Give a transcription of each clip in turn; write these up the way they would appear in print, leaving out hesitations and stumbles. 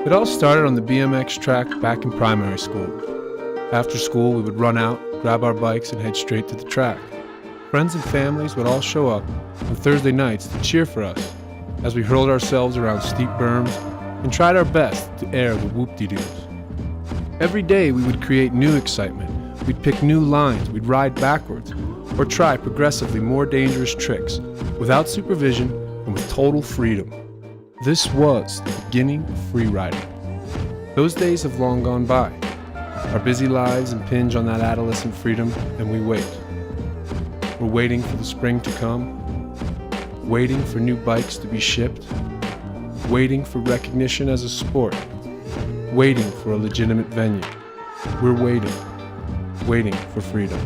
It all started on the BMX track back in primary school. After school, we would run out, grab our bikes, and head straight to the track. Friends and families would all show up on Thursday nights to cheer for us as we hurled ourselves around steep berms and tried our best to air the whoop-de-doos. Every day we would create new excitement. We'd pick new lines, we'd ride backwards, or try progressively more dangerous tricks without supervision and with total freedom. This was the beginning of free riding. Those days have long gone by. Our busy lives impinge on that adolescent freedom, and we wait. We're waiting for the spring to come, waiting for new bikes to be shipped, waiting for recognition as a sport, waiting for a legitimate venue. We're waiting for freedom.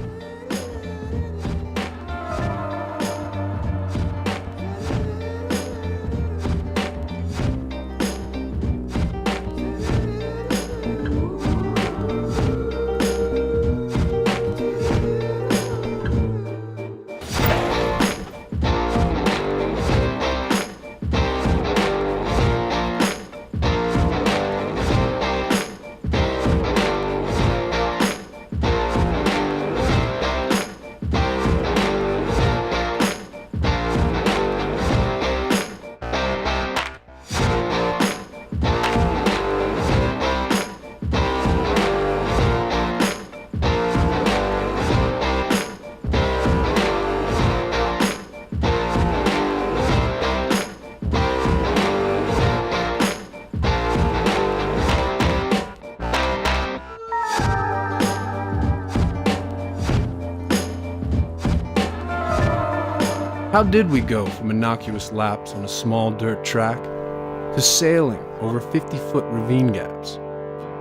How did we go from innocuous laps on a small dirt track to sailing over 50-foot ravine gaps?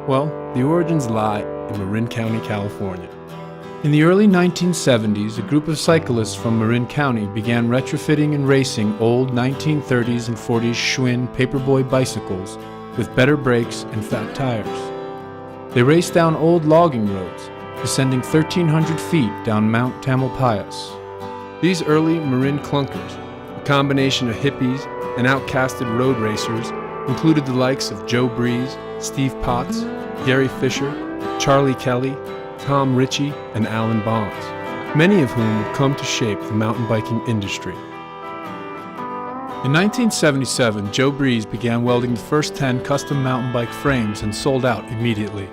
Well, the origins lie in Marin County, California. In the early 1970s, a group of cyclists from Marin County began retrofitting and racing old 1930s and 40s Schwinn paperboy bicycles with better brakes and fat tires. They raced down old logging roads, descending 1,300 feet down Mount Tamalpais. These early Marin clunkers, a combination of hippies and outcasted road racers, included the likes of Joe Breeze, Steve Potts, Gary Fisher, Charlie Kelly, Tom Ritchie, and Alan Bonds, many of whom would come to shape the mountain biking industry. In 1977, Joe Breeze began welding the first 10 custom mountain bike frames and sold out immediately.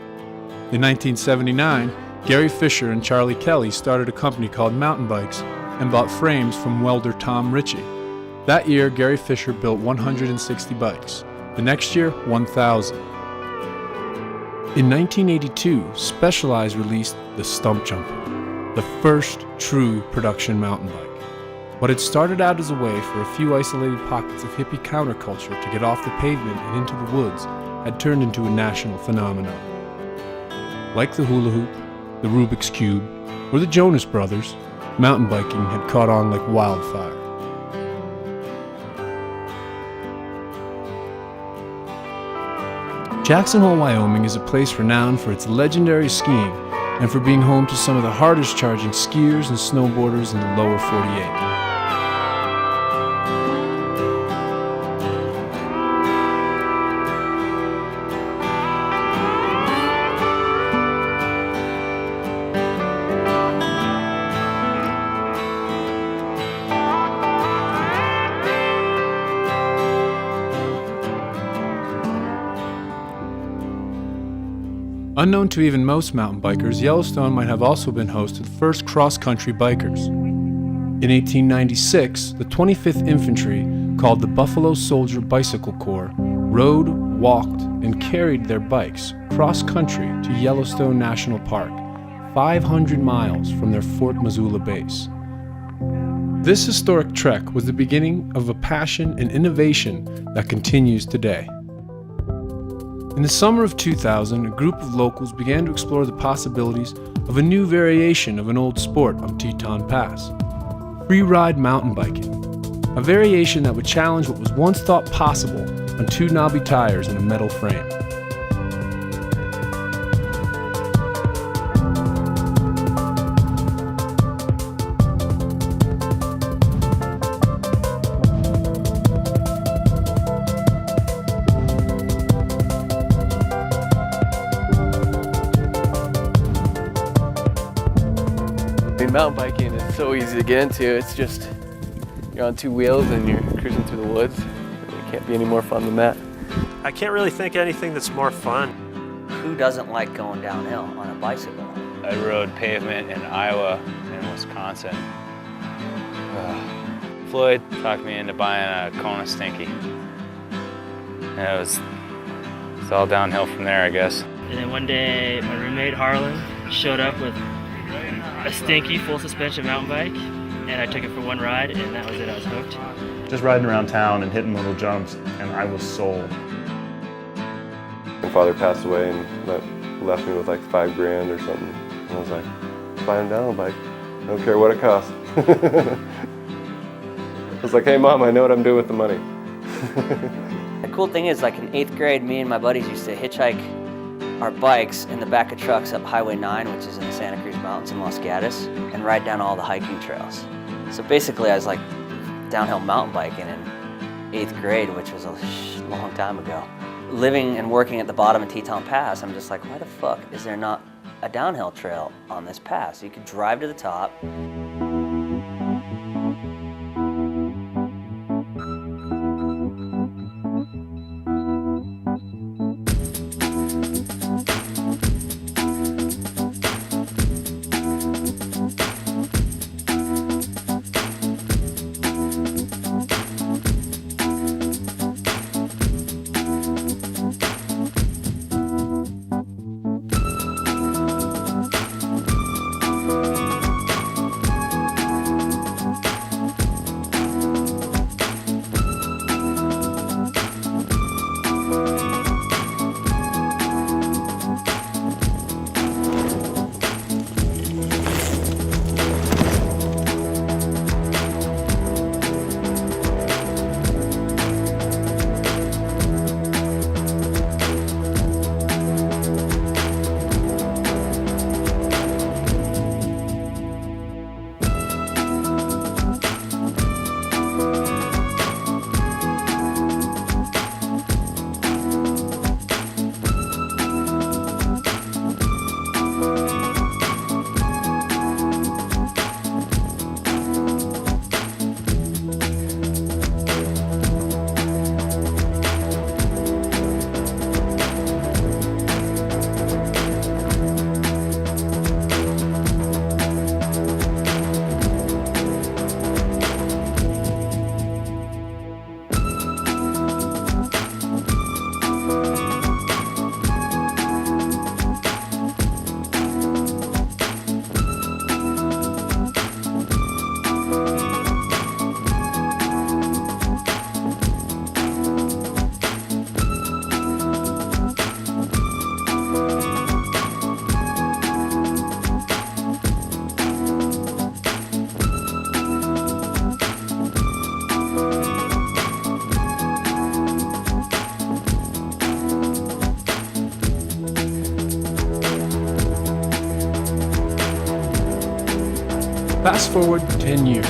In 1979, Gary Fisher and Charlie Kelly started a company called Mountain Bikes and bought frames from welder Tom Ritchie. That year, Gary Fisher built 160 bikes. The next year, 1,000. In 1982, Specialized released the Stump Jumper, the first true production mountain bike. What had started out as a way for a few isolated pockets of hippie counterculture to get off the pavement and into the woods had turned into a national phenomenon. Like the hula hoop, the Rubik's Cube, or the Jonas Brothers, mountain biking had caught on like wildfire. Jackson Hole, Wyoming is a place renowned for its legendary skiing and for being home to some of the hardest charging skiers and snowboarders in the lower 48. Unknown to even most mountain bikers, Yellowstone might have also been host to the first cross-country bikers. In 1896, the 25th Infantry, called the Buffalo Soldier Bicycle Corps, rode, walked, and carried their bikes cross-country to Yellowstone National Park, 500 miles from their Fort Missoula base. This historic trek was the beginning of a passion and innovation that continues today. In the summer of 2000, a group of locals began to explore the possibilities of a new variation of an old sport on Teton Pass, free-ride mountain biking, a variation that would challenge what was once thought possible on two knobby tires and a metal frame. mean, mountain biking is so easy to get into. It's just, you're on two wheels and you're cruising through the woods. It can't be any more fun than that. I can't really think of anything that's more fun. Who doesn't like going downhill on a bicycle? I rode pavement in Iowa and Wisconsin. Floyd talked me into buying a Kona Stinky. And it's all downhill from there, I guess. And then one day, my roommate Harlan showed up with a Stinky full suspension mountain bike, and I took it for one ride, and that was it. I was hooked. Just riding around town and hitting little jumps, and I was sold. My father passed away and left me with like $5 grand or something. And I was like, buy a downhill bike. I don't care what it costs. I was like, hey Mom, I know what I'm doing with the money. The cool thing is, like in 8th grade, me and my buddies used to hitchhike our bikes in the back of trucks up Highway 9, which is in the Santa Cruz Mountains in Los Gatos, and ride down all the hiking trails. So basically I was like downhill mountain biking in 8th grade, which was a long time ago. Living and working at the bottom of Teton Pass, I'm just like, why the fuck is there not a downhill trail on this pass? You could drive to the top. Fast forward 10 years.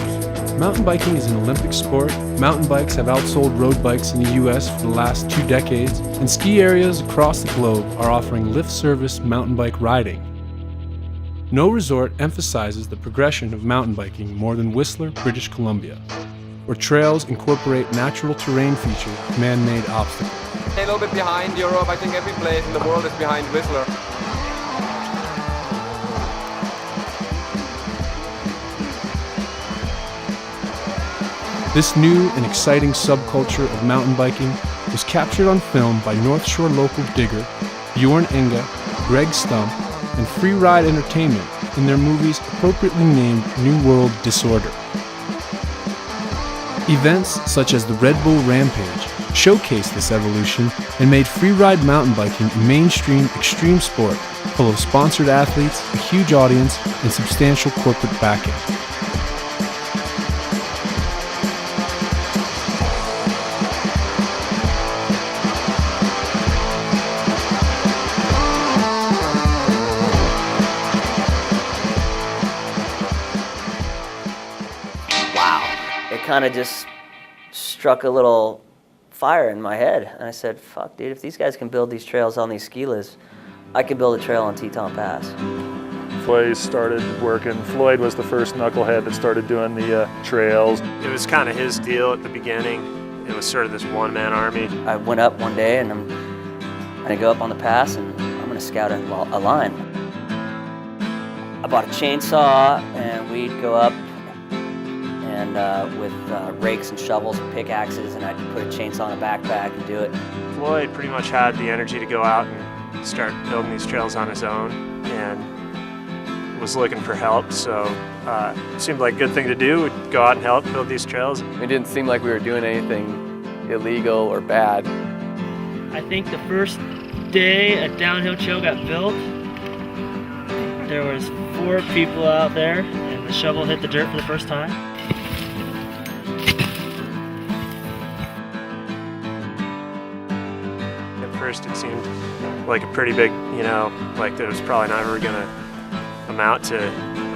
Mountain biking is an Olympic sport, mountain bikes have outsold road bikes in the US for the last 2 decades, and ski areas across the globe are offering lift service mountain bike riding. No resort emphasizes the progression of mountain biking more than Whistler, British Columbia, where trails incorporate natural terrain features with man-made obstacles. A little bit behind Europe. I think every place in the world is behind Whistler. This new and exciting subculture of mountain biking was captured on film by North Shore local digger Bjorn Enga, Greg Stump, and Free Ride Entertainment in their movies appropriately named New World Disorder. Events such as the Red Bull Rampage showcased this evolution and made freeride mountain biking a mainstream extreme sport full of sponsored athletes, a huge audience, and substantial corporate backing. It kind of just struck a little fire in my head. And I said, fuck, dude, if these guys can build these trails on these ski lifts, I can build a trail on Teton Pass. place, started working. Floyd was the first knucklehead that started doing the trails. It was kind of his deal at the beginning. It was sort of this one-man army. I went up one day and I'm gonna go up on the pass and I'm gonna scout a line. I bought a chainsaw and we'd go up and with rakes and shovels and pickaxes, and I'd put a chainsaw in a backpack and do it. Floyd pretty much had the energy to go out and start building these trails on his own and was looking for help, so it seemed like a good thing to do. We'd go out and help build these trails. It didn't seem like we were doing anything illegal or bad. I think the first day a downhill trail got built, there was 4 people out there and the shovel hit the dirt for the first time. At first it seemed like a pretty big, like it was probably not ever gonna amount to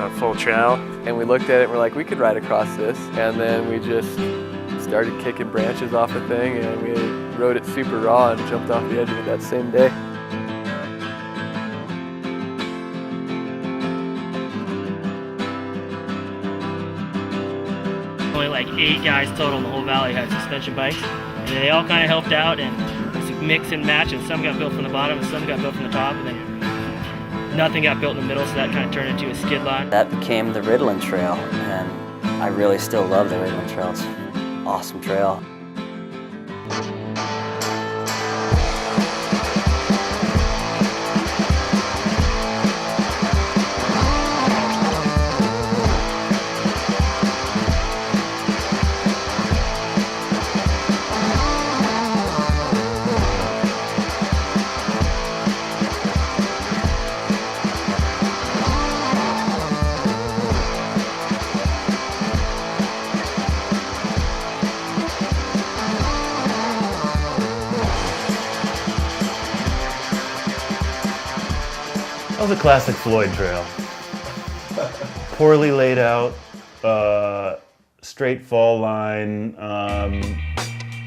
a full trail. And we looked at it and we're like, we could ride across this. And then we just started kicking branches off the thing and we rode it super raw and jumped off the edge of it that same day. Only like 8 guys total in the whole valley had suspension bikes. And they all kind of helped out, and it was a mix and match, and some got built from the bottom and some got built from the top, and then nothing got built in the middle, so that kind of turned into a skid line. That became the Ritalin Trail, and I really still love the Ritalin Trail. It's an awesome trail. That was a classic Floyd trail. Poorly laid out, straight fall line.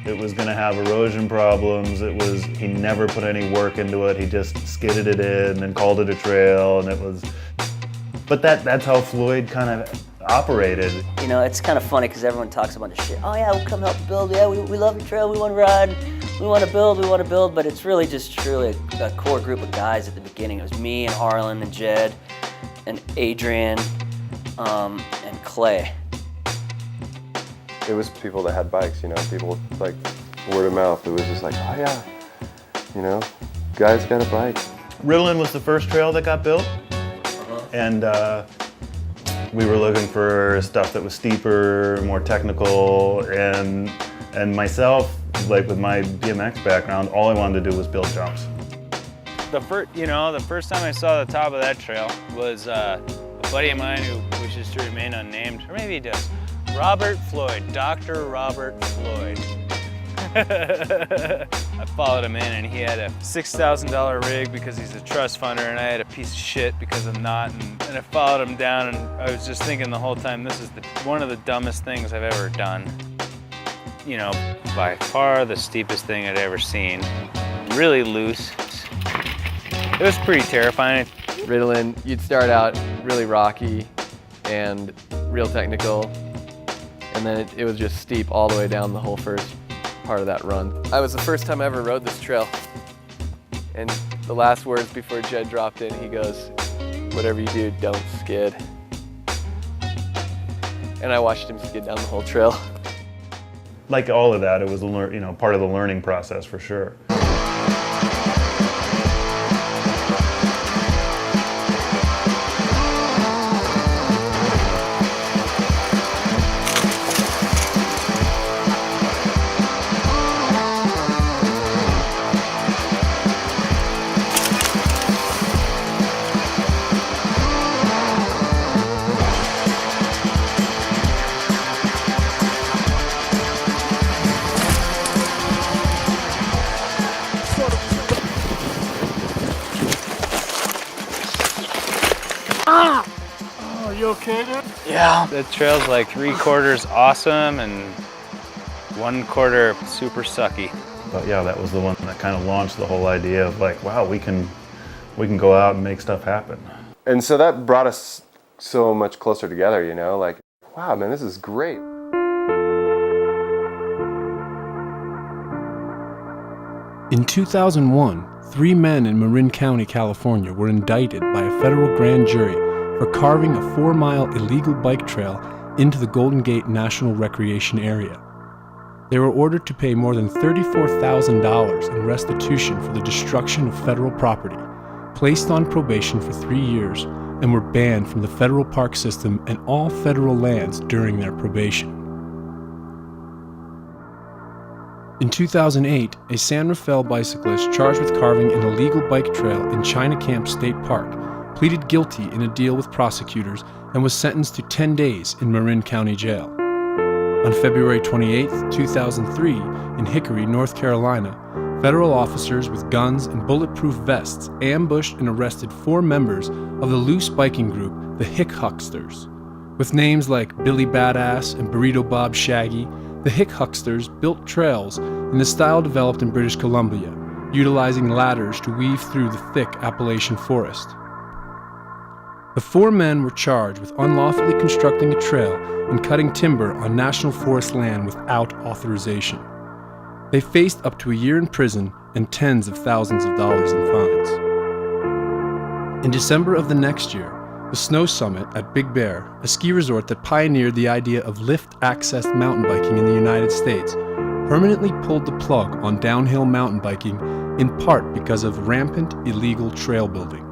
It was gonna have erosion problems. He never put any work into it. He just skidded it in and called it a trail, and it was, but that's how Floyd kind of operated. You know, it's kind of funny because everyone talks a bunch of shit. Oh yeah, we'll come help build. Yeah, we love your trail. We want to ride. We want to build. But it's really just truly a core group of guys at the beginning. It was me and Harlan and Jed and Adrian and Clay. It was people that had bikes, people like word of mouth. It was just like, oh yeah, guys got a bike. Ritalin was the first trail that got built, and we were looking for stuff that was steeper, more technical, and myself, like with my BMX background, all I wanted to do was build jumps. The first time I saw the top of that trail was a buddy of mine who wishes to remain unnamed, or maybe he does. Robert Floyd, Dr. Robert Floyd. I followed him in and he had a $6,000 rig because he's a trust funder, and I had a piece of shit because I'm not, and I followed him down, and I was just thinking the whole time, this is one of the dumbest things I've ever done. By far the steepest thing I'd ever seen. Really loose. It was pretty terrifying. Ritalin, you'd start out really rocky and real technical, and then it was just steep all the way down the whole first part of that run. It was the first time I ever rode this trail, and the last words before Jed dropped in, he goes, "Whatever you do, don't skid." And I watched him skid down the whole trail. Like all of that, it was part of the learning process for sure. Oh, you okay, dude? Yeah. The trail's like 3/4 awesome and 1/4 super sucky. But yeah, that was the one that kind of launched the whole idea of like, wow, we can go out and make stuff happen. And so that brought us so much closer together, you know, like, wow, man, this is great. In 2001, 3 men in Marin County, California were indicted by a federal grand jury for carving a 4-mile illegal bike trail into the Golden Gate National Recreation Area. They were ordered to pay more than $34,000 in restitution for the destruction of federal property, placed on probation for 3 years, and were banned from the federal park system and all federal lands during their probation. In 2008, a San Rafael bicyclist charged with carving an illegal bike trail in China Camp State Park pleaded guilty in a deal with prosecutors and was sentenced to 10 days in Marin County Jail. On February 28, 2003, in Hickory, North Carolina, federal officers with guns and bulletproof vests ambushed and arrested 4 members of the loose biking group, the Hick Hucksters. With names like Billy Badass and Burrito Bob Shaggy, the Hick Hucksters built trails in the style developed in British Columbia, utilizing ladders to weave through the thick Appalachian forest. The 4 men were charged with unlawfully constructing a trail and cutting timber on national forest land without authorization. They faced up to a year in prison and tens of thousands of dollars in fines. In December of the next year, the Snow Summit at Big Bear, a ski resort that pioneered the idea of lift-accessed mountain biking in the United States, permanently pulled the plug on downhill mountain biking, in part because of rampant illegal trail building.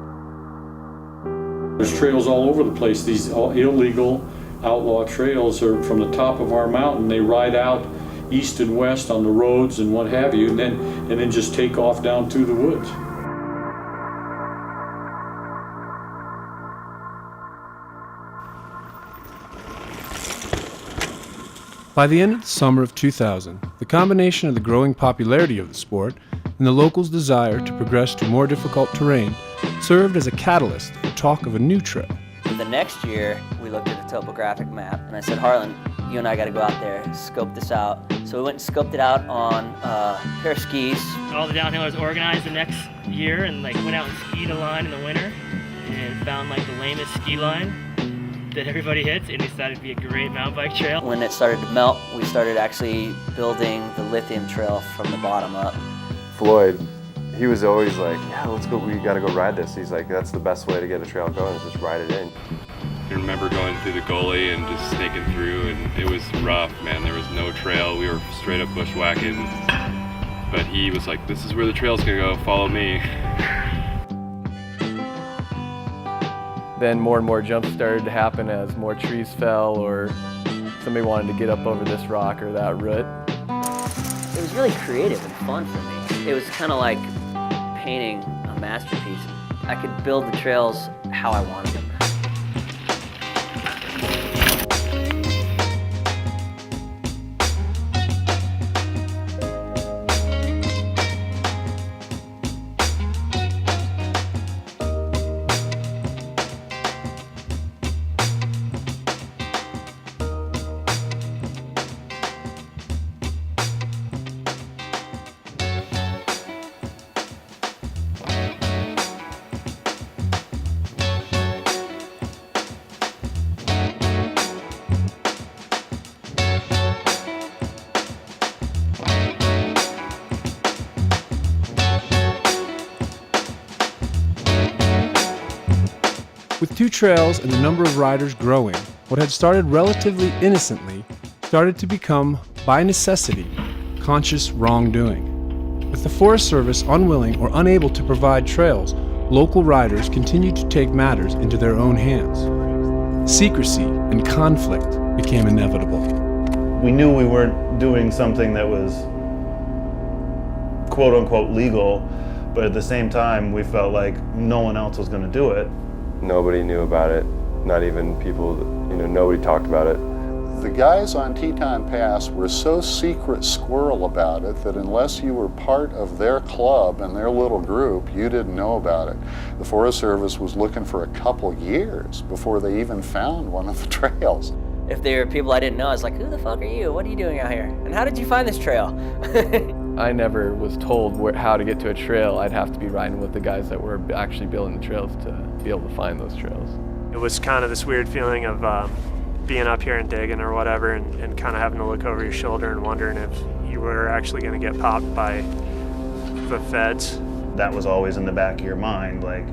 There's trails all over the place. These illegal outlaw trails are from the top of our mountain. They ride out east and west on the roads and what have you, and then just take off down through the woods. By the end of the summer of 2000, the combination of the growing popularity of the sport and the locals' desire to progress to more difficult terrain served as a catalyst for talk of a new trail. The next year, we looked at a topographic map, and I said, Harlan, you and I got to go out there, scope this out. So we went and scoped it out on a pair of skis. All the downhillers organized the next year and went out and skied a line in the winter and found the lamest ski line that everybody hits, and decided to be a great mountain bike trail. When it started to melt, we started actually building the lithium trail from the bottom up. Floyd, he was always like, yeah, let's go, we gotta go ride this. He's like, that's the best way to get a trail going, is just ride it in. I remember going through the gully and just snaking through, and it was rough, man. There was no trail. We were straight up bushwhacking. But he was like, this is where the trail's gonna go, follow me. Then more and more jumps started to happen as more trees fell or somebody wanted to get up over this rock or that root. It was really creative and fun for me. It was kind of like painting a masterpiece. I could build the trails how I wanted them. With 2 trails and the number of riders growing, what had started relatively innocently started to become, by necessity, conscious wrongdoing. With the Forest Service unwilling or unable to provide trails, local riders continued to take matters into their own hands. Secrecy and conflict became inevitable. We knew we weren't doing something that was quote-unquote legal, but at the same time, we felt like no one else was going to do it. Nobody knew about it, not even people, nobody talked about it. The guys on Teton Pass were so secret squirrel about it that unless you were part of their club and their little group, you didn't know about it. The Forest Service was looking for a couple years before they even found one of the trails. If they were people I didn't know, I was like, who the fuck are you? What are you doing out here? And how did you find this trail? I never was told how to get to a trail. I'd have to be riding with the guys that were actually building the trails to be able to find those trails. It was kind of this weird feeling of being up here and digging or whatever, and kind of having to look over your shoulder and wondering if you were actually going to get popped by the feds. That was always in the back of your mind, like,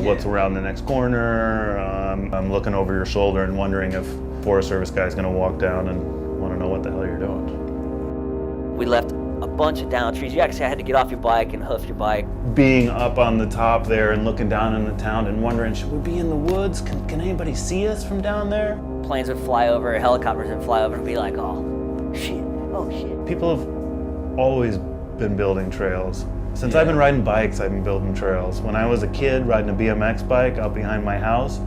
what's around the next corner. I'm looking over your shoulder and wondering if Forest Service guy's gonna walk down and want to know what the hell you're doing. We left a bunch of down trees. You actually had to get off your bike and hoof your bike. Being up on the top there and looking down in the town and wondering, should we be in the woods? Can anybody see us from down there? Planes would fly over, helicopters would fly over and be like, oh shit. People have always been building trails. Since I've been riding bikes, I've been building trails. When I was a kid riding a BMX bike out behind my house,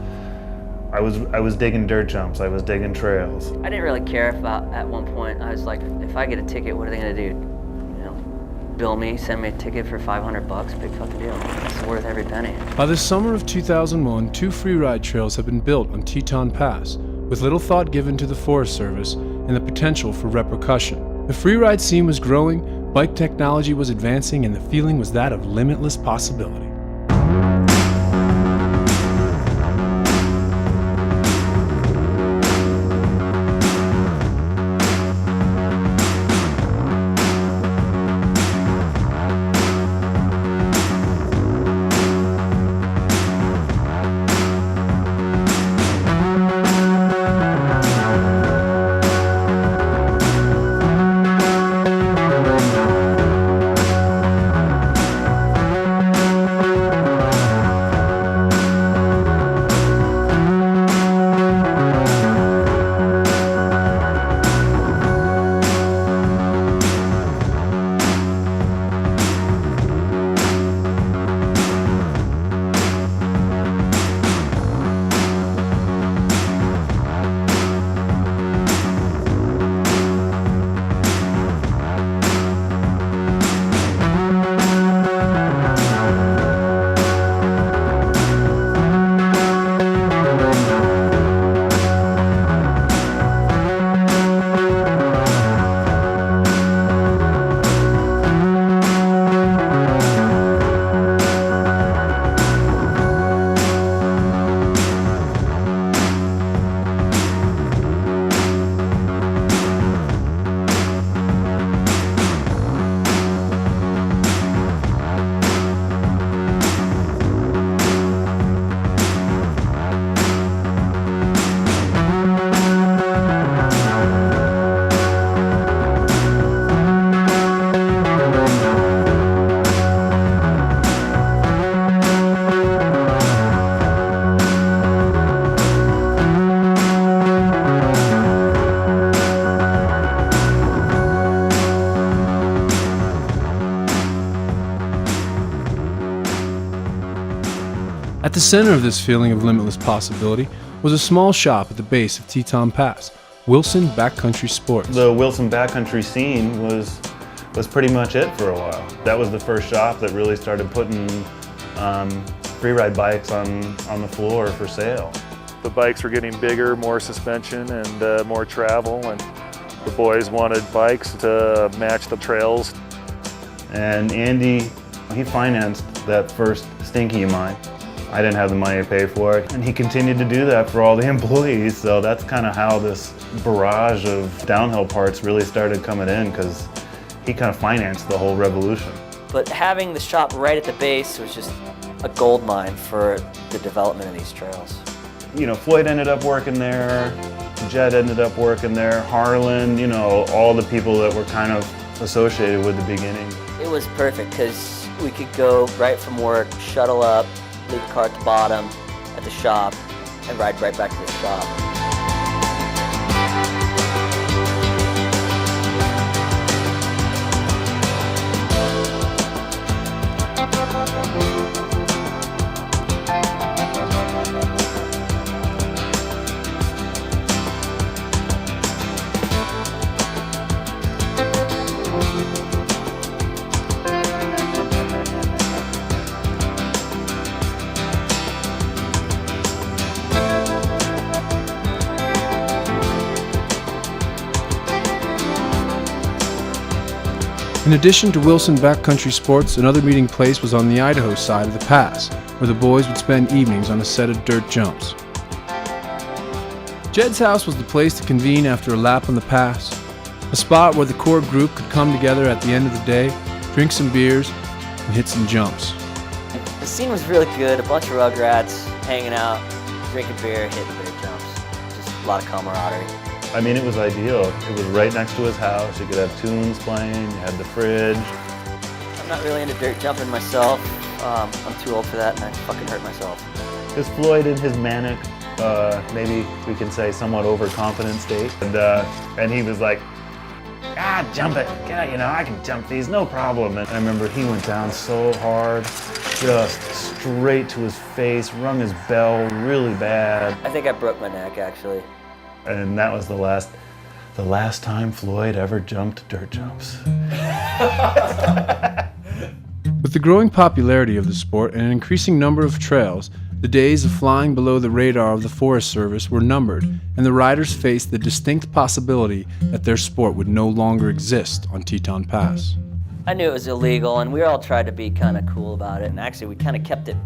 I was digging dirt jumps, I was digging trails. I didn't really care about, at one point, I was like, if I get a ticket, what are they gonna do? Bill me, send me a ticket for $500, big fucking deal. It's worth every penny. By the summer of 2001, 2 freeride trails have been built on Teton Pass, with little thought given to the Forest Service and the potential for repercussion. The freeride scene was growing, bike technology was advancing, and the feeling was that of limitless possibility. At the center of this feeling of limitless possibility was a small shop at the base of Teton Pass, Wilson Backcountry Sports. The Wilson backcountry scene was pretty much it for a while. That was the first shop that really started putting freeride bikes on the floor for sale. The bikes were getting bigger, more suspension and more travel, and the boys wanted bikes to match the trails. And Andy, he financed that first Stinky of mine. I didn't have the money to pay for it, and he continued to do that for all the employees, so that's kind of how this barrage of downhill parts really started coming in, because he kind of financed the whole revolution. But having the shop right at the base was just a gold mine for the development of these trails. Floyd ended up working there, Jed ended up working there, Harlan, all the people that were kind of associated with the beginning. It was perfect because we could go right from work, shuttle up, leave the car at the bottom at the shop, and ride right back to the shop. In addition to Wilson Backcountry Sports, another meeting place was on the Idaho side of the pass, where the boys would spend evenings on a set of dirt jumps. Jed's house was the place to convene after a lap on the pass, a spot where the core group could come together at the end of the day, drink some beers, and hit some jumps. The scene was really good, a bunch of rugrats hanging out, drinking beer, hitting beer jumps. Just a lot of camaraderie. I mean, it was ideal. It was right next to his house. You could have tunes playing, you had the fridge. I'm not really into dirt jumping myself. I'm too old for that and I fucking hurt myself. Because Floyd in his manic, maybe we can say somewhat overconfident state, and he was like, jump it, I can jump these, no problem. And I remember he went down so hard, just straight to his face, rung his bell really bad. I think I broke my neck, actually. And that was the last time Floyd ever jumped dirt jumps. With the growing popularity of the sport and an increasing number of trails, the days of flying below the radar of the Forest Service were numbered, and the riders faced the distinct possibility that their sport would no longer exist on Teton Pass. I knew it was illegal, and we all tried to be kind of cool about it, and actually we kind of kept it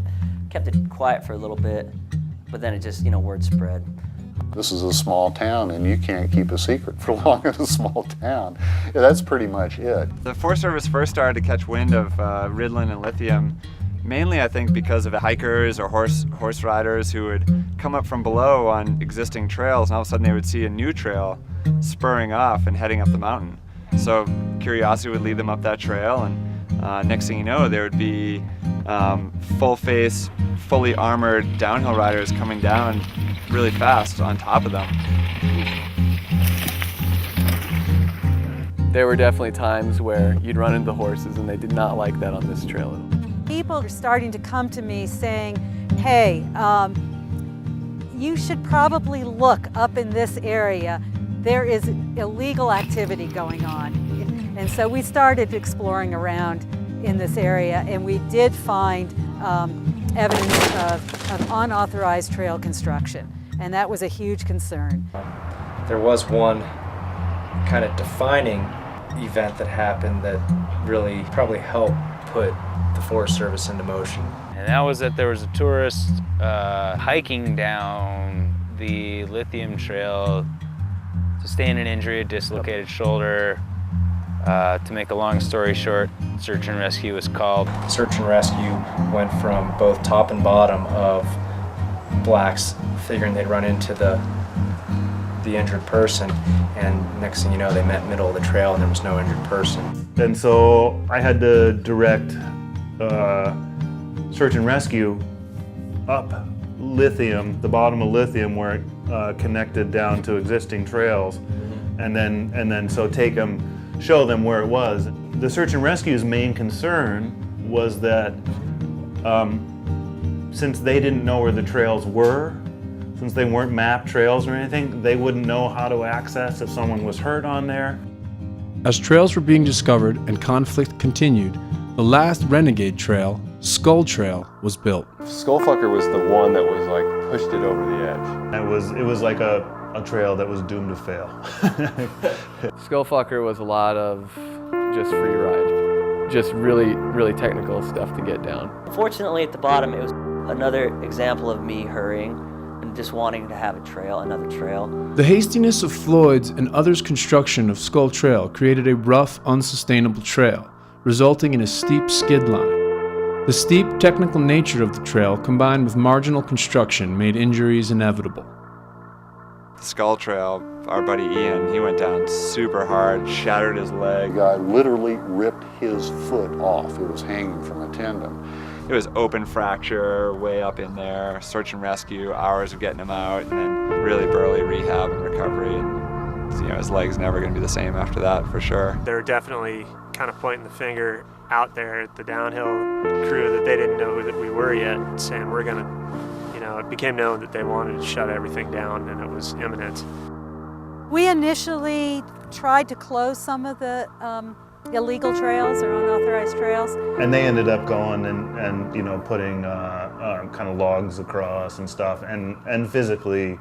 quiet for a little bit, but then it just, word spread. This is a small town, and you can't keep a secret for long in a small town. Yeah, that's pretty much it. The Forest Service first started to catch wind of Ritalin and lithium, mainly I think because of hikers or horse riders who would come up from below on existing trails, and all of a sudden they would see a new trail spurring off and heading up the mountain. So curiosity would lead them up that trail, and next thing you know, there would be full-face, fully armored downhill riders coming down really fast on top of them. There were definitely times where you'd run into horses and they did not like that on this trail at all. People are starting to come to me saying, hey, you should probably look up in this area. There is illegal activity going on. And so we started exploring around in this area, and we did find evidence of unauthorized trail construction, and that was a huge concern. There was one kind of defining event that happened that really probably helped put the Forest Service into motion. And that was that there was a tourist hiking down the lithium trail, sustained an injury, a dislocated shoulder. To make a long story short, search and rescue was called. Search and rescue went from both top and bottom of blacks, figuring they'd run into the injured person, and next thing you know, they met middle of the trail and there was no injured person. And so I had to direct search and rescue up lithium, the bottom of lithium where it connected down to existing trails, and then so take them, show them where it was. The search and rescue's main concern was that since they didn't know where the trails were, since they weren't mapped trails or anything, they wouldn't know how to access if someone was hurt on there. As trails were being discovered and conflict continued, the last renegade trail, Skull Trail, was built. Skullfucker was the one that was like pushed it over the edge. It was like a trail that was doomed to fail. Skullfucker was a lot of just free ride, just really, really technical stuff to get down. Fortunately, at the bottom, it was another example of me hurrying and just wanting to have a trail, another trail. The hastiness of Floyd's and others' construction of Skull Trail created a rough, unsustainable trail, resulting in a steep skid line. The steep, technical nature of the trail combined with marginal construction made injuries inevitable. The Skull Trail, our buddy Ian, he went down super hard, shattered his leg. The guy literally ripped his foot off. It was hanging from a tendon. It was open fracture way up in there, search and rescue, hours of getting him out, and then really burly rehab and recovery. And his leg's never going to be the same after that, for sure. They're definitely kind of pointing the finger out there at the downhill crew that they didn't know that we were yet, saying we're going to, it became known that they wanted to shut everything down and it was imminent. We initially tried to close some of the illegal trails or unauthorized trails. And they ended up going and putting kind of logs across and stuff, and physically,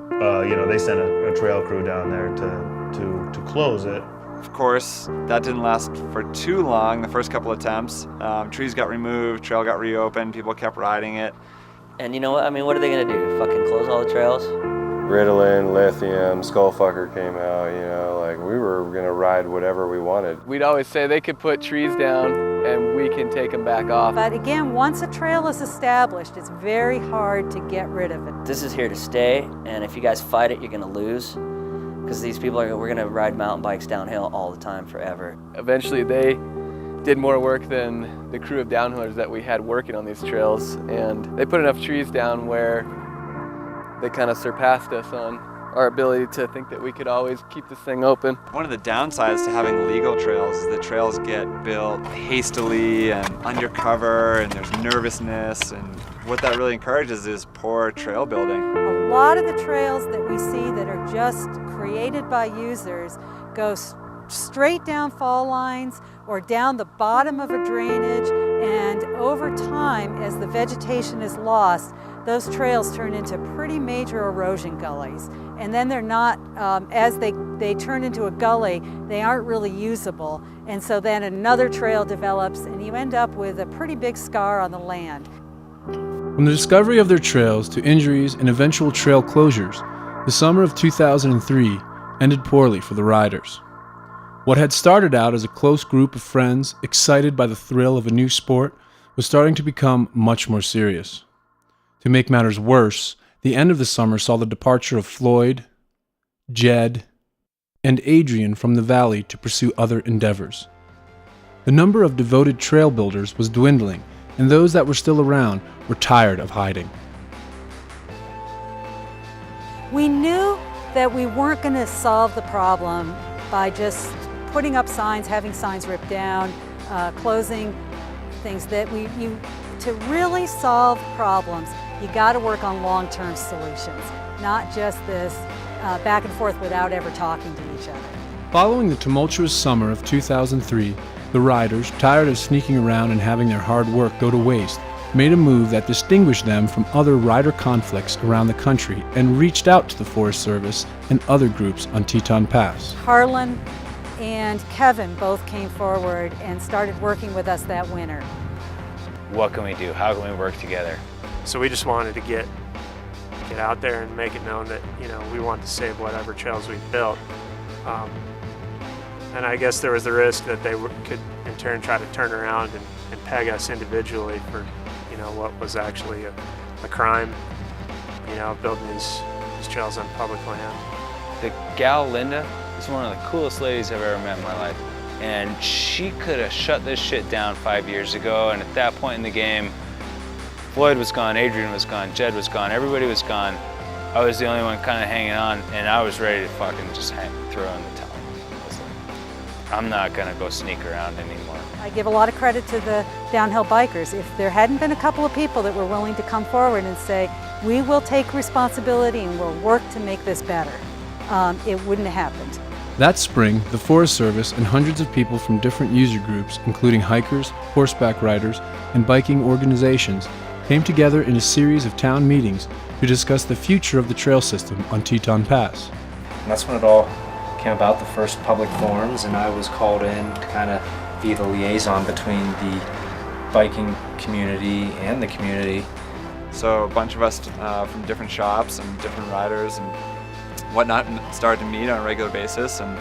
they sent a trail crew down there to close it, Of course, that didn't last for too long, the first couple attempts. Trees got removed, trail got reopened, people kept riding it. And you know what? I mean, what are they gonna do? Fucking close all the trails? Ritalin, lithium, Skullfucker came out, you know, like we were gonna ride whatever we wanted. We'd always say they could put trees down and we can take them back off. But again, once a trail is established, it's very hard to get rid of it. This is here to stay, and if you guys fight it, you're gonna lose. Because these people we're gonna ride mountain bikes downhill all the time forever. Eventually they did more work than the crew of downhillers that we had working on these trails, and they put enough trees down where they kind of surpassed us on our ability to think that we could always keep this thing open. One of the downsides to having legal trails is the trails get built hastily and undercover, and there's nervousness, and what that really encourages is poor trail building. A lot of the trails that we see that are just created by users go straight down fall lines or down the bottom of a drainage, and over time, as the vegetation is lost, those trails turn into pretty major erosion gullies. And then they're not, as they turn into a gully, they aren't really usable. And so then another trail develops and you end up with a pretty big scar on the land. From the discovery of their trails to injuries and eventual trail closures, the summer of 2003 ended poorly for the riders. What had started out as a close group of friends excited by the thrill of a new sport was starting to become much more serious. To make matters worse, the end of the summer saw the departure of Floyd, Jed, and Adrian from the valley to pursue other endeavors. The number of devoted trail builders was dwindling, and those that were still around were tired of hiding. We knew that we weren't going to solve the problem by just putting up signs, having signs ripped down, closing things. That to really solve problems, you got to work on long-term solutions, not just this back and forth without ever talking to each other. Following the tumultuous summer of 2003, the riders, tired of sneaking around and having their hard work go to waste, made a move that distinguished them from other rider conflicts around the country and reached out to the Forest Service and other groups on Teton Pass. Harlan and Kevin both came forward and started working with us that winter. What can we do? How can we work together? So we just wanted to get out there and make it known that, you know, we want to save whatever trails we built. And I guess there was the risk that they could in turn try to turn around and peg us individually for, you know, what was actually a crime, you know, building these trails on public land. The gal Linda is one of the coolest ladies I've ever met in my life. And she could have shut this shit down 5 years ago, and at that point in the game, Floyd was gone, Adrian was gone, Jed was gone, everybody was gone. I was the only one kind of hanging on, and I was ready to fucking just throw in the towel. I'm not gonna go sneak around anymore. I give a lot of credit to the downhill bikers. If there hadn't been a couple of people that were willing to come forward and say, we will take responsibility and we'll work to make this better, it wouldn't have happened. That spring, the Forest Service and hundreds of people from different user groups, including hikers, horseback riders, and biking organizations, came together in a series of town meetings to discuss the future of the trail system on Teton Pass. And that's when it all came about, the first public forums, and I was called in to kind of be the liaison between the biking community and the community. So a bunch of us from different shops and different riders and whatnot started to meet on a regular basis, and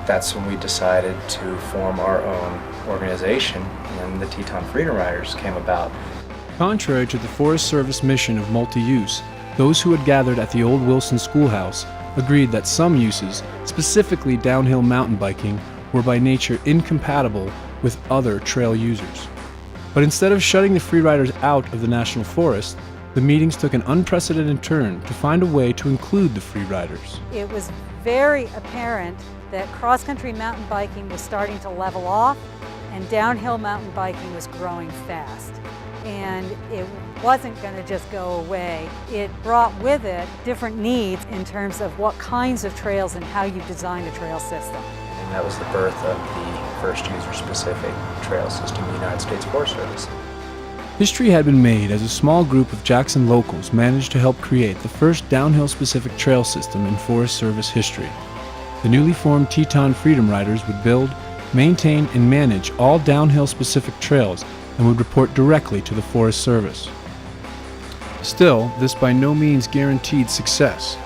that's when we decided to form our own organization, and the Teton Freedom Riders came about. Contrary to the Forest Service mission of multi-use, those who had gathered at the old Wilson Schoolhouse agreed that some uses, specifically downhill mountain biking, were by nature incompatible with other trail users. But instead of shutting the freeriders out of the National Forest, the meetings took an unprecedented turn to find a way to include the freeriders. It was very apparent that cross-country mountain biking was starting to level off and downhill mountain biking was growing fast. And it wasn't going to just go away. It brought with it different needs in terms of what kinds of trails and how you design a trail system. And that was the birth of the first user-specific trail system in the United States Forest Service. History had been made as a small group of Jackson locals managed to help create the first downhill-specific trail system in Forest Service history. the newly formed Teton Freedom Riders would build, maintain, and manage all downhill-specific trails and would report directly to the Forest Service. Still, this by no means guaranteed success,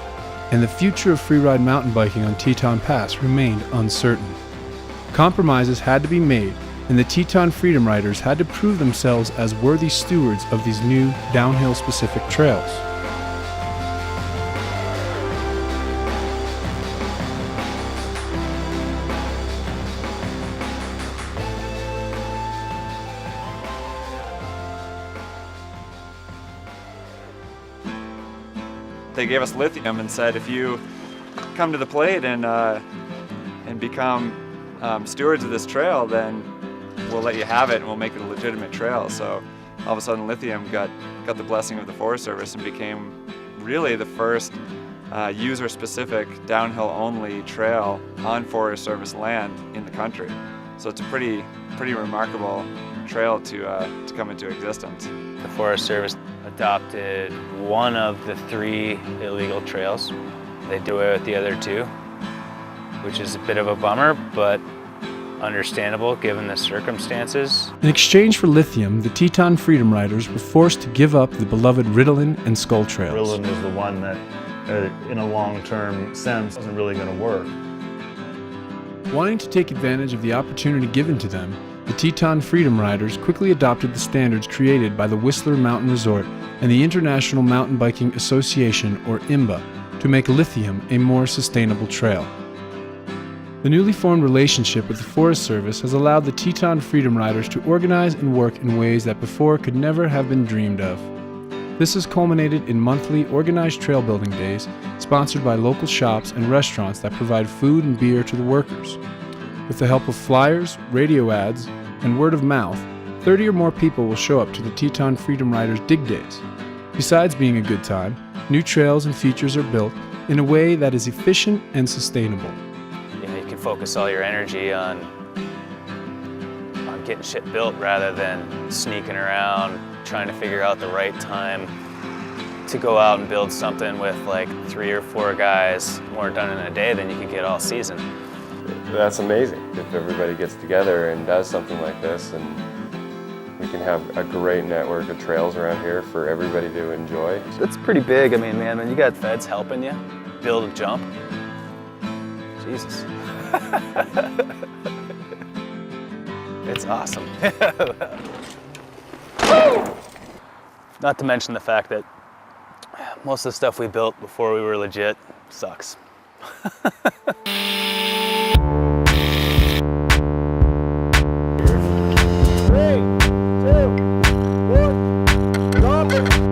and the future of freeride mountain biking on Teton Pass remained uncertain. Compromises had to be made, and the Teton Freedom Riders had to prove themselves as worthy stewards of these new downhill-specific trails. They gave us lithium and said, if you come to the plate and become stewards of this trail, then we'll let you have it and we'll make it a legitimate trail. So all of a sudden lithium got the blessing of the Forest Service and became really the first user-specific downhill-only trail on Forest Service land in the country. So it's a pretty remarkable trail to come into existence. The Forest Service adopted one of the 3 illegal trails. They do away with the other 2, which is a bit of a bummer, but understandable given the circumstances. In exchange for lithium, the Teton Freedom Riders were forced to give up the beloved Ritalin and Skull trails. Ritalin was the one that, in a long-term sense, wasn't really going to work. Wanting to take advantage of the opportunity given to them, the Teton Freedom Riders quickly adopted the standards created by the Whistler Mountain Resort and the International Mountain Biking Association, or IMBA, to make lithium a more sustainable trail. The newly formed relationship with the Forest Service has allowed the Teton Freedom Riders to organize and work in ways that before could never have been dreamed of. This has culminated in monthly organized trail building days sponsored by local shops and restaurants that provide food and beer to the workers. With the help of flyers, radio ads, and word of mouth, 30 or more people will show up to the Teton Freedom Riders Dig Days. Besides being a good time, new trails and features are built in a way that is efficient and sustainable. You can focus all your energy on getting shit built rather than sneaking around trying to figure out the right time to go out and build something with like 3 or 4 guys more done in a day than you could get all season. That's amazing if everybody gets together and does something like this, and we can have a great network of trails around here for everybody to enjoy. It's pretty big. I mean, man, when you got feds helping you build a jump, Jesus. It's awesome. Not to mention the fact that most of the stuff we built before we were legit sucks. 3, 2, 1, stop it!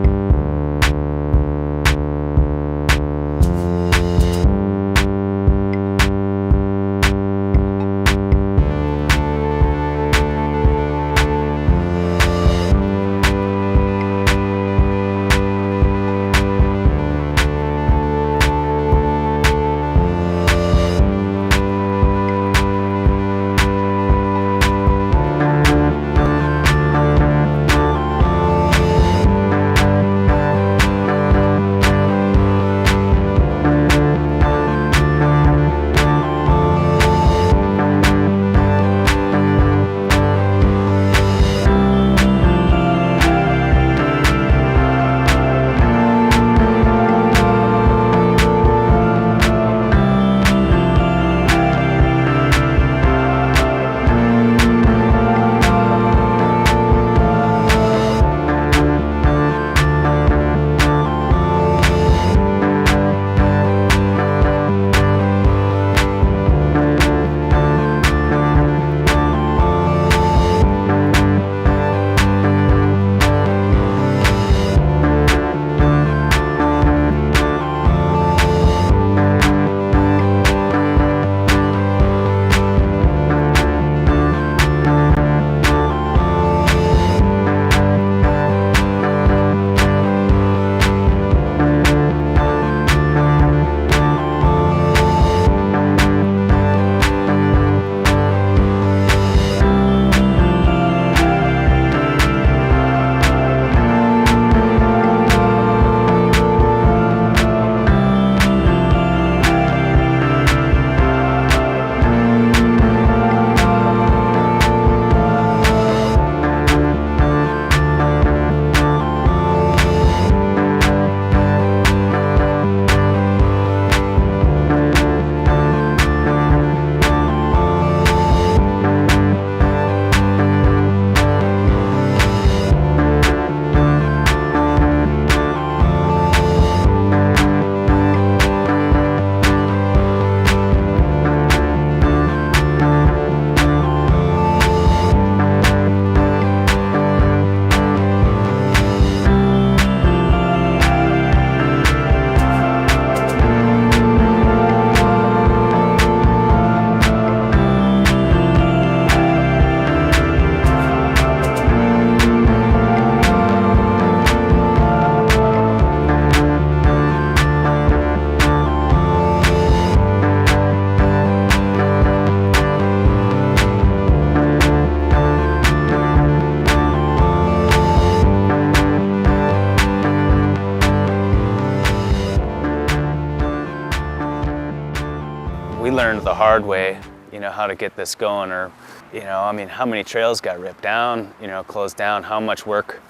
learned the hard way, you know, how to get this going, or, you know, I mean, how many trails got ripped down, you know, closed down, how much work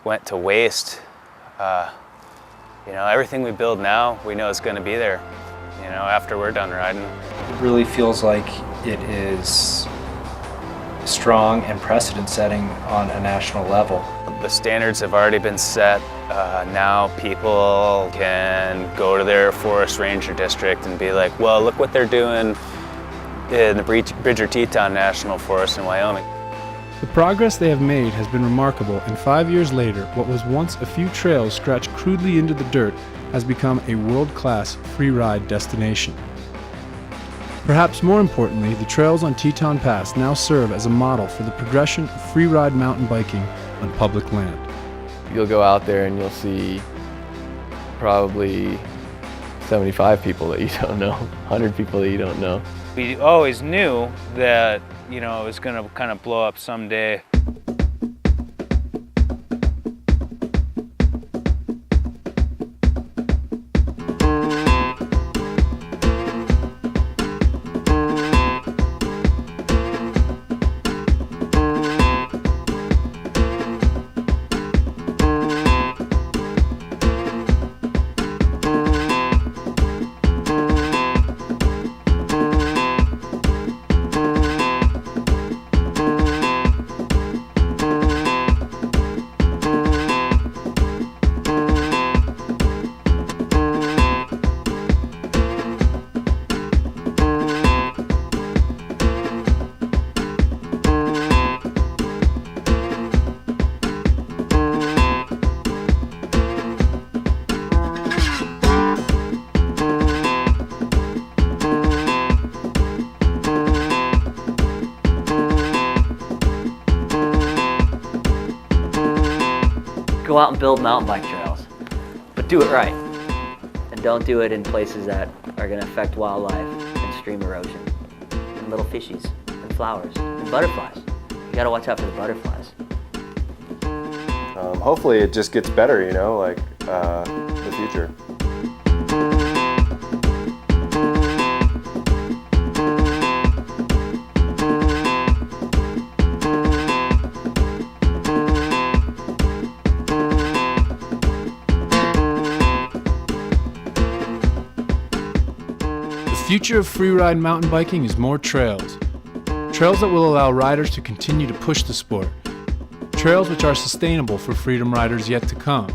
went to waste. You know, everything we build now, we know is going to be there, you know, after we're done riding. It really feels like it is strong and precedent setting on a national level. The standards have already been set. Now people can go to their forest ranger district and be like, well, look what they're doing in the Bridger Teton National Forest in Wyoming. The progress they have made has been remarkable, and 5 years later, what was once a few trails scratched crudely into the dirt has become a world-class free-ride destination. Perhaps more importantly, the trails on Teton Pass now serve as a model for the progression of free-ride mountain biking on public land. You'll go out there and you'll see probably 75 people that you don't know, 100 people that you don't know. We always knew that, you know, it was going to kind of blow up someday. Go out and build mountain bike trails, but do it right. And don't do it in places that are going to affect wildlife and stream erosion, and little fishies, and flowers, and butterflies. You got to watch out for the butterflies. Hopefully it just gets better, you know, like the future. The future of freeride mountain biking is more trails. Trails that will allow riders to continue to push the sport. Trails which are sustainable for freedom riders yet to come.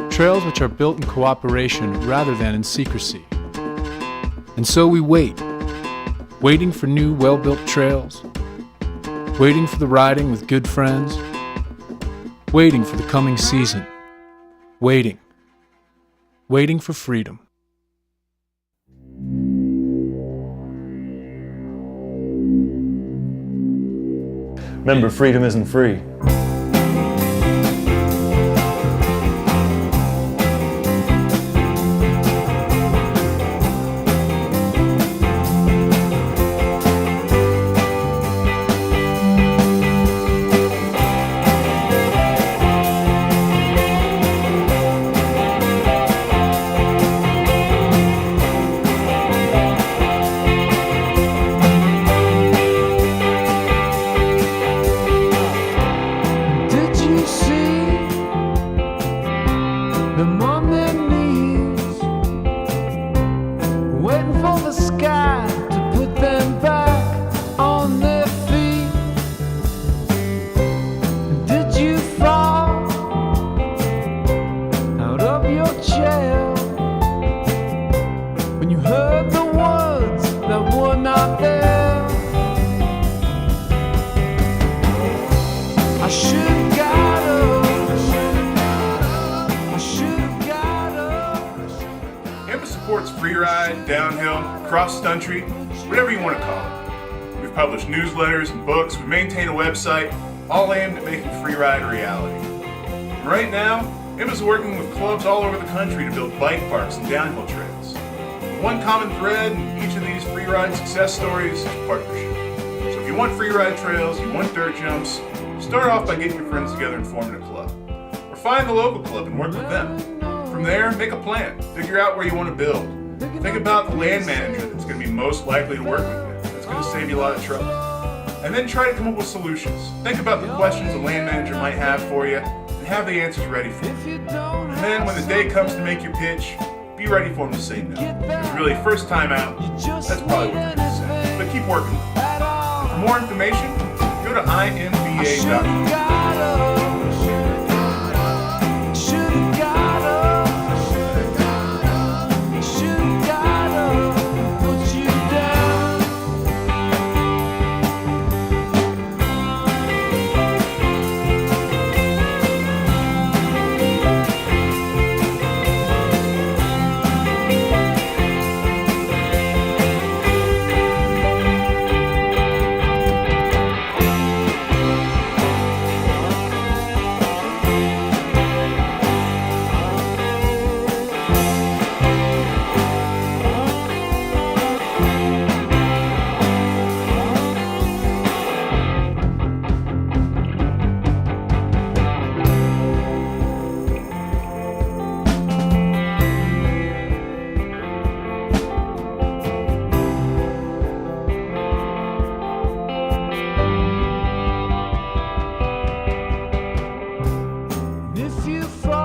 Trails which are built in cooperation rather than in secrecy. And so we wait, waiting for new well-built trails, waiting for the riding with good friends, waiting for the coming season, waiting for freedom. Remember, freedom isn't free. Freeride, downhill, cross-country, whatever you want to call it. We've published newsletters and books, we maintain a website, all aimed at making freeride a reality. And right now, Emma's working with clubs all over the country to build bike parks and downhill trails. One common thread in each of these freeride success stories is partnership. So if you want freeride trails, you want dirt jumps, start off by getting your friends together and forming a club. Or find the local club and work with them. From there, make a plan. Figure out where you want to build. Think about the land manager that's going to be most likely to work with you. That's going to save you a lot of trouble. And then try to come up with solutions. Think about the questions a land manager might have for you and have the answers ready for you. And then when the day comes to make your pitch, be ready for them to say no. Because really, first time out, that's probably what they're going to say. But keep working with them. And for more information, go to imba.com. If you fall